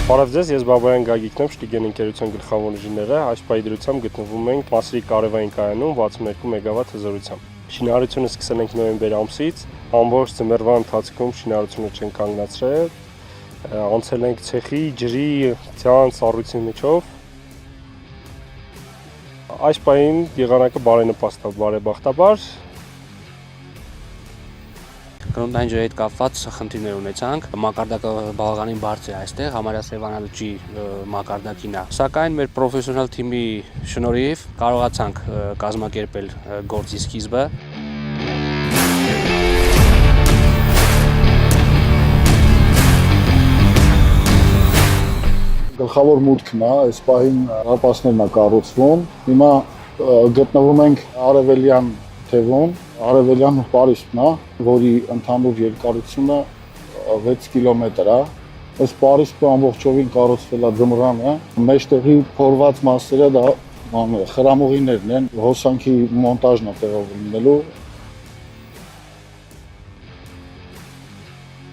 Բարև ձեզ, ես Բաբայան Գագիկն եմ, Շտիգեն ընկերության գլխավոր ինժեները, այս պահի դրությամբ գտնվում ենք Մասրի կարևային կայանում 62 մեգավատ հզորությամբ։ Շինարարությունը սկսել ենք նոյեմբեր ամսից, ամբողջ ձմեռվա ընթացքում շինարարությունը չենք կանգնացրել, անցել ենք ցեխի, ջրի, ցյան, սառույցի միջով։ Այս պահին եղանակը բարենպաստ է, բարեբախտաբար։ Գրունտային ջրի հետ կապված խնդիրներ ունեցանք, մակարդակը բավականին բարձր է այստեղ, համարյա սևանալուճի մակարդակին է։ Սակայն մեր պրոֆեսիոնալ թիմի շնորհիվ կարողացանք կազմակերպել գործի սկիզբը։ Գլխավոր մուտքն է, այս պահին ռապասներն է կառուցվում։ Հիմա գտնվում ենք արևելյան թևում, արևելյան պարիսպն է, որի ընդհանուր երկարությունը 6 կիլոմետր է։ Այս պարիսպը ամբողջովին կառուցվել է ձմռանը, մեջտեղի փորված մասերը դա խրամուղիներն են, հոսանքի մոնտաժն է տեղով լինելու։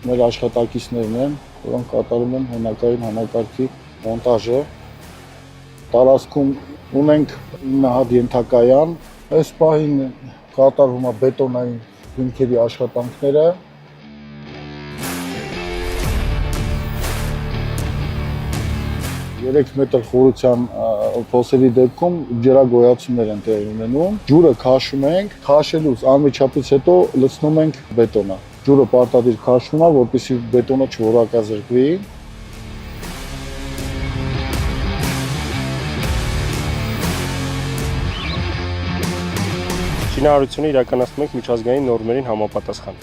Մեր աշխատակիցներն են, որոնք կատարում են հենակային համակարգի մոնտաժը։ Տարածքում ունենք 9 հատ ենթակայան, այս պահին կատարվում է բետոնային հիմքերի աշխատանքները։ Երեք մետր խորության փոսերի դեպքում ջրագոյացումներ են տեղի ունենում։ Ջուրը քաշում ենք, քաշելուց անմիջապես հետո լցնում ենք բետոնը։ Ջուրը պարտադիր քաշվում է, որպեսզի բետոնը չորակազրկվի։ Շինարարությունը իրականացնում ենք միջազգային նորմերին համապատասխան։